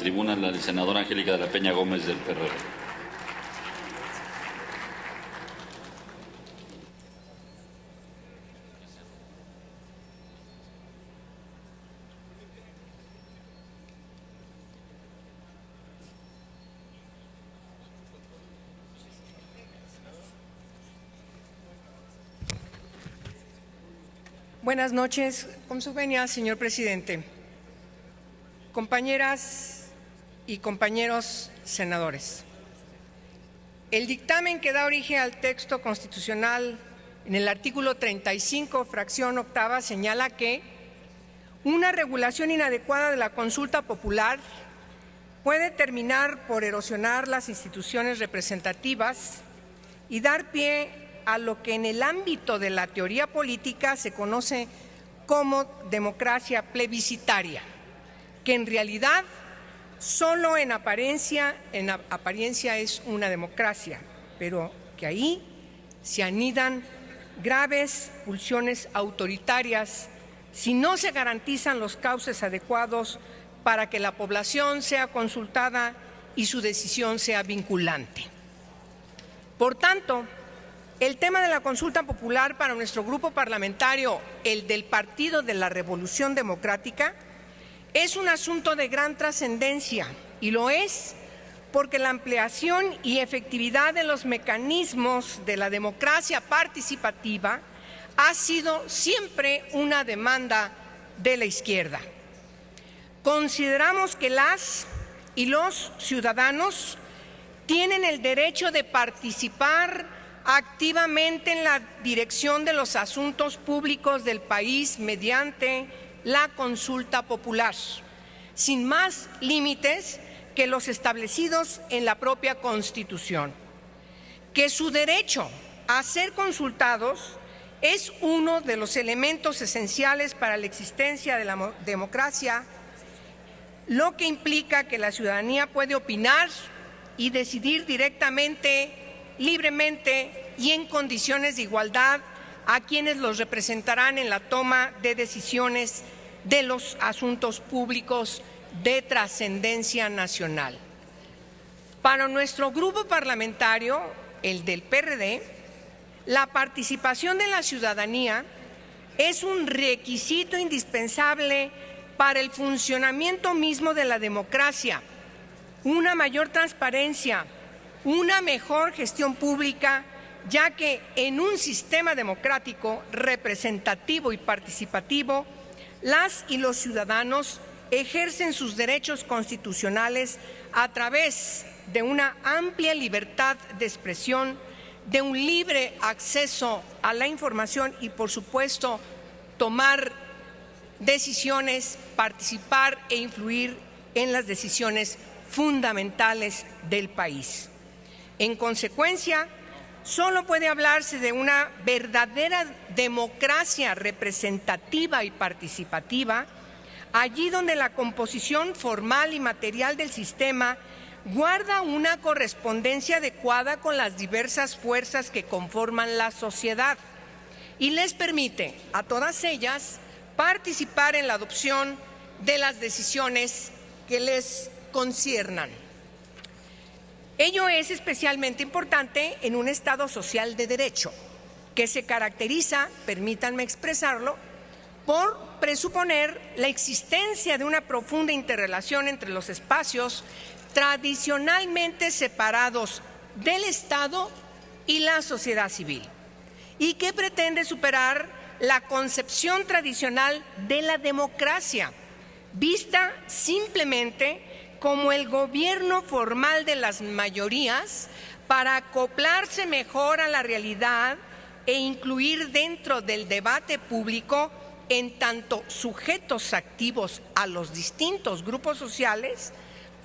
tribuna la senadora Angélica de la Peña Gómez del PRD. Buenas noches, con su venia, señor presidente. Compañeras y compañeros senadores, el dictamen que da origen al texto constitucional en el artículo 35, fracción octava, señala que una regulación inadecuada de la consulta popular puede terminar por erosionar las instituciones representativas y dar pie a lo que en el ámbito de la teoría política se conoce como democracia plebiscitaria, que en realidad solo en apariencia es una democracia, pero que ahí se anidan graves pulsiones autoritarias si no se garantizan los cauces adecuados para que la población sea consultada y su decisión sea vinculante. Por tanto, el tema de la consulta popular para nuestro grupo parlamentario, el del Partido de la Revolución Democrática, es un asunto de gran trascendencia y lo es porque la ampliación y efectividad de los mecanismos de la democracia participativa ha sido siempre una demanda de la izquierda. Consideramos que las y los ciudadanos tienen el derecho de participar activamente en la dirección de los asuntos públicos del país mediante la consulta popular, sin más límites que los establecidos en la propia Constitución. Que su derecho a ser consultados es uno de los elementos esenciales para la existencia de la democracia, lo que implica que la ciudadanía puede opinar y decidir directamente, libremente y en condiciones de igualdad a quienes los representarán en la toma de decisiones de los asuntos públicos de trascendencia nacional. Para nuestro grupo parlamentario, el del PRD, la participación de la ciudadanía es un requisito indispensable para el funcionamiento mismo de la democracia, una mayor transparencia, una mejor gestión pública, ya que en un sistema democrático, representativo y participativo, las y los ciudadanos ejercen sus derechos constitucionales a través de una amplia libertad de expresión, de un libre acceso a la información y, por supuesto, tomar decisiones, participar e influir en las decisiones fundamentales del país. En consecuencia, solo puede hablarse de una verdadera democracia representativa y participativa allí donde la composición formal y material del sistema guarda una correspondencia adecuada con las diversas fuerzas que conforman la sociedad y les permite a todas ellas participar en la adopción de las decisiones que les conciernan. Ello es especialmente importante en un Estado social de derecho, que se caracteriza, permítanme expresarlo, por presuponer la existencia de una profunda interrelación entre los espacios tradicionalmente separados del Estado y la sociedad civil, y que pretende superar la concepción tradicional de la democracia, vista simplemente como el gobierno formal de las mayorías para acoplarse mejor a la realidad e incluir dentro del debate público en tanto sujetos activos a los distintos grupos sociales,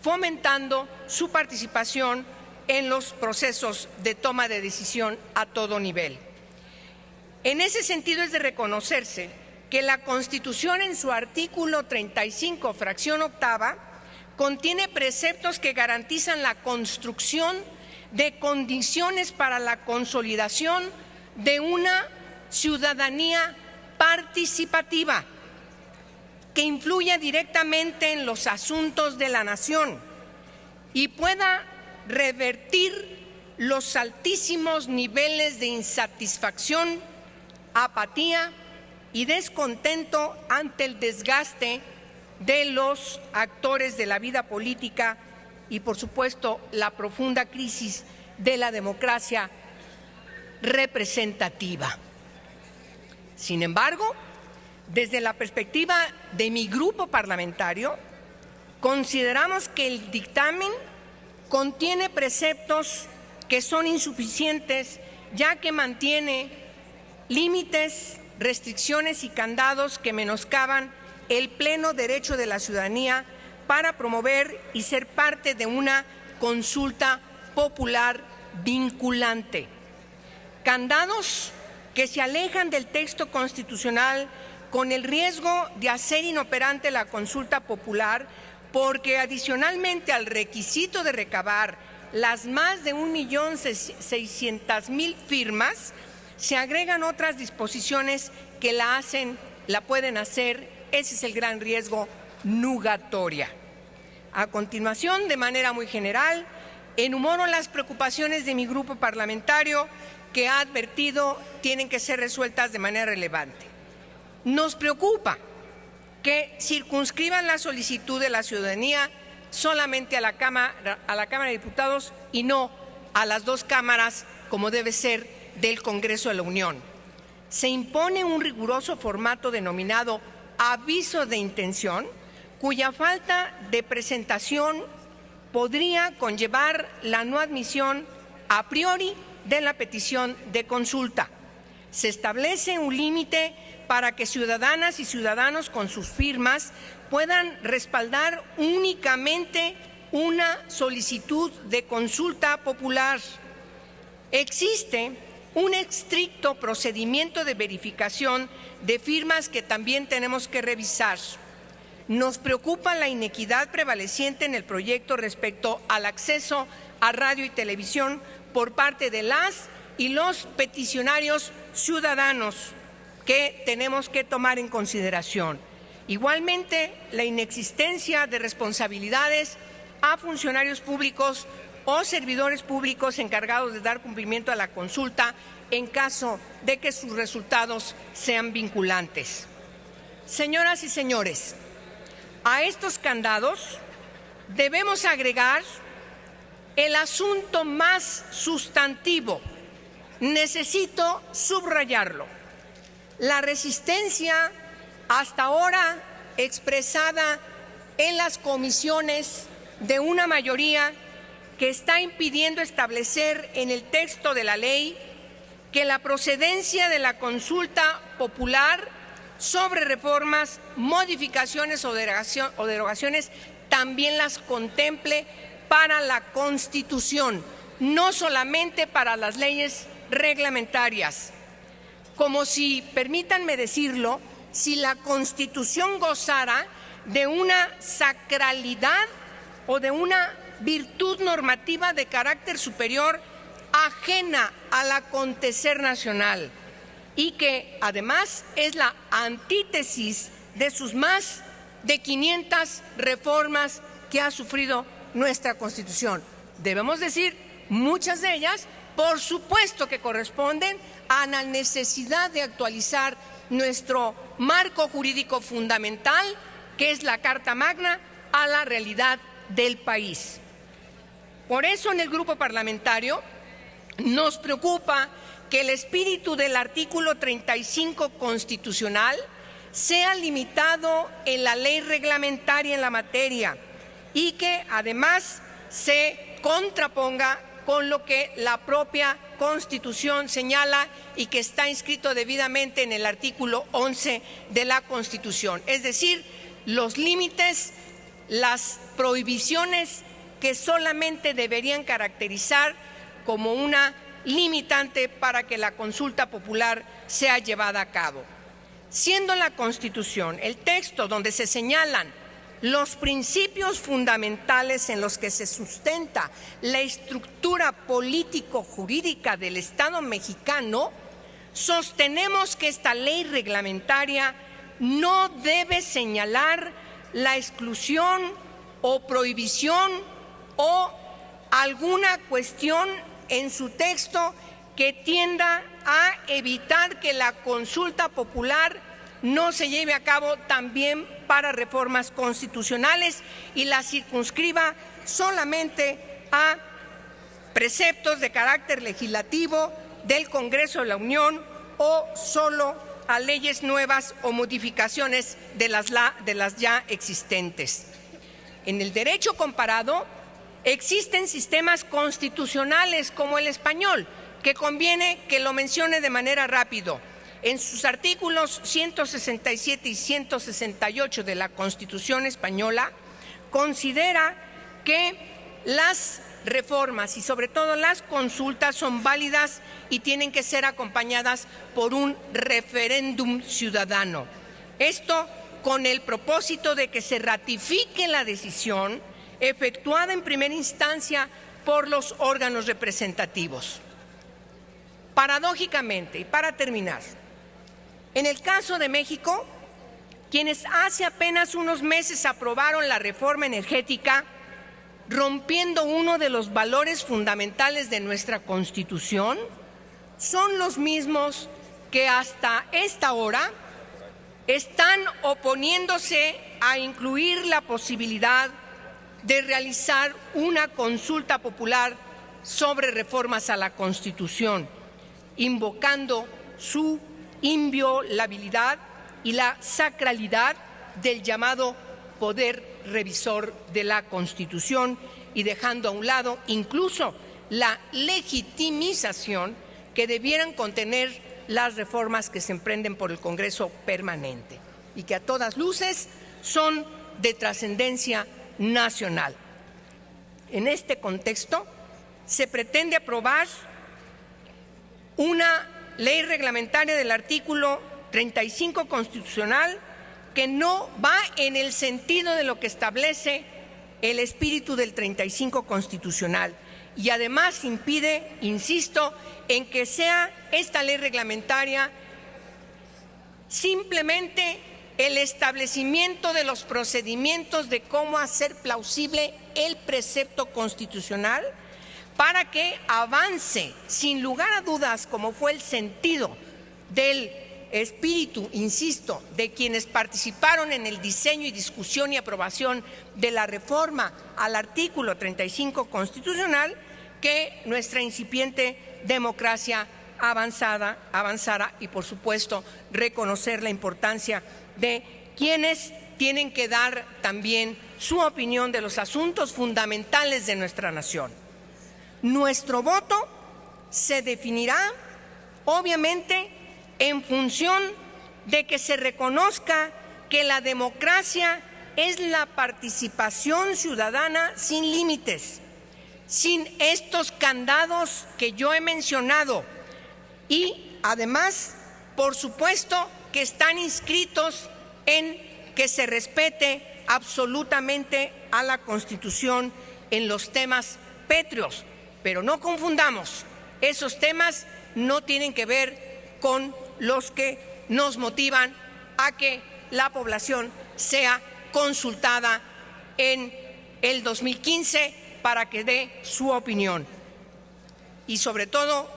fomentando su participación en los procesos de toma de decisión a todo nivel. En ese sentido es de reconocerse que la Constitución en su artículo 35, fracción octava, contiene preceptos que garantizan la construcción de condiciones para la consolidación de una ciudadanía participativa, que influya directamente en los asuntos de la nación y pueda revertir los altísimos niveles de insatisfacción, apatía y descontento ante el desgaste de los actores de la vida política y, por supuesto, la profunda crisis de la democracia representativa. Sin embargo, desde la perspectiva de mi grupo parlamentario, consideramos que el dictamen contiene preceptos que son insuficientes, ya que mantiene límites, restricciones y candados que menoscaban el pleno derecho de la ciudadanía para promover y ser parte de una consulta popular vinculante. Candados que se alejan del texto constitucional con el riesgo de hacer inoperante la consulta popular, porque adicionalmente al requisito de recabar las más de 1.600.000 firmas, se agregan otras disposiciones que la pueden hacer, ese es el gran riesgo, nugatoria. A continuación, de manera muy general, enumero las preocupaciones de mi grupo parlamentario que ha advertido tienen que ser resueltas de manera relevante. Nos preocupa que circunscriban la solicitud de la ciudadanía solamente a la Cámara de Diputados y no a las dos cámaras, como debe ser, del Congreso de la Unión. Se impone un riguroso formato denominado aviso de intención, cuya falta de presentación podría conllevar la no admisión a priori de la petición de consulta. Se establece un límite para que ciudadanas y ciudadanos con sus firmas puedan respaldar únicamente una solicitud de consulta popular. Existe un estricto procedimiento de verificación de firmas que también tenemos que revisar. Nos preocupa la inequidad prevaleciente en el proyecto respecto al acceso a radio y televisión por parte de las y los peticionarios ciudadanos, que tenemos que tomar en consideración. Igualmente, la inexistencia de responsabilidades a funcionarios públicos o servidores públicos encargados de dar cumplimiento a la consulta en caso de que sus resultados sean vinculantes. Señoras y señores, a estos candados debemos agregar el asunto más sustantivo. Necesito subrayarlo. La resistencia hasta ahora expresada en las comisiones de una mayoría que está impidiendo establecer en el texto de la ley que la procedencia de la consulta popular sobre reformas, modificaciones o derogaciones también las contemple para la Constitución, no solamente para las leyes reglamentarias. Como si, permítanme decirlo, si la Constitución gozara de una sacralidad o de una virtud normativa de carácter superior ajena al acontecer nacional y que además es la antítesis de sus más de 500 reformas que ha sufrido nuestra Constitución. Debemos decir, muchas de ellas, por supuesto que corresponden a la necesidad de actualizar nuestro marco jurídico fundamental, que es la Carta Magna, a la realidad del país. Por eso, en el grupo parlamentario nos preocupa que el espíritu del artículo 35 constitucional sea limitado en la ley reglamentaria en la materia y que además se contraponga con lo que la propia Constitución señala y que está inscrito debidamente en el artículo 11 de la Constitución. Es decir, los límites, las prohibiciones que solamente deberían caracterizar como una limitante para que la consulta popular sea llevada a cabo. Siendo la Constitución el texto donde se señalan los principios fundamentales en los que se sustenta la estructura político-jurídica del Estado mexicano, sostenemos que esta ley reglamentaria no debe señalar la exclusión o prohibición o alguna cuestión en su texto que tienda a evitar que la consulta popular no se lleve a cabo también para reformas constitucionales y la circunscriba solamente a preceptos de carácter legislativo del Congreso de la Unión o solo a leyes nuevas o modificaciones de las ya existentes. En el derecho comparado existen sistemas constitucionales como el español, que conviene que lo mencione de manera rápido. En sus artículos 167 y 168 de la Constitución española, considera que las reformas y sobre todo las consultas son válidas y tienen que ser acompañadas por un referéndum ciudadano. Esto con el propósito de que se ratifique la decisión efectuada en primera instancia por los órganos representativos. Paradójicamente, y para terminar, en el caso de México, quienes hace apenas unos meses aprobaron la reforma energética, rompiendo uno de los valores fundamentales de nuestra Constitución, son los mismos que hasta esta hora están oponiéndose a incluir la posibilidad de realizar una consulta popular sobre reformas a la Constitución, invocando su inviolabilidad y la sacralidad del llamado poder revisor de la Constitución y dejando a un lado incluso la legitimización que debieran contener las reformas que se emprenden por el Congreso permanente y que a todas luces son de trascendencia nacional. En este contexto, se pretende aprobar una ley reglamentaria del artículo 35 constitucional que no va en el sentido de lo que establece el espíritu del 35 constitucional y además impide, insisto, en que sea esta ley reglamentaria simplemente el establecimiento de los procedimientos de cómo hacer plausible el precepto constitucional para que avance sin lugar a dudas, como fue el sentido del espíritu, insisto, de quienes participaron en el diseño y discusión y aprobación de la reforma al artículo 35 constitucional, que nuestra incipiente democracia avanzara y, por supuesto, reconocer la importancia de quienes tienen que dar también su opinión de los asuntos fundamentales de nuestra nación. Nuestro voto se definirá, obviamente, en función de que se reconozca que la democracia es la participación ciudadana sin límites, sin estos candados que yo he mencionado y, además, por supuesto, que están inscritos en que se respete absolutamente a la Constitución en los temas pétreos. Pero no confundamos, esos temas no tienen que ver con los que nos motivan a que la población sea consultada en el 2015 para que dé su opinión. Y sobre todo,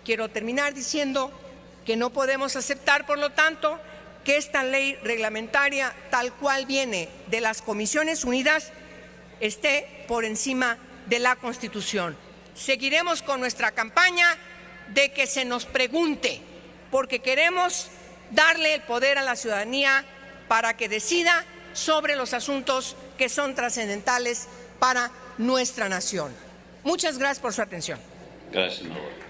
quiero terminar diciendo que no podemos aceptar, por lo tanto, que esta ley reglamentaria, tal cual viene de las Comisiones Unidas, esté por encima de la Constitución. Seguiremos con nuestra campaña de que se nos pregunte, porque queremos darle el poder a la ciudadanía para que decida sobre los asuntos que son trascendentales para nuestra nación. Muchas gracias por su atención. Gracias, senador.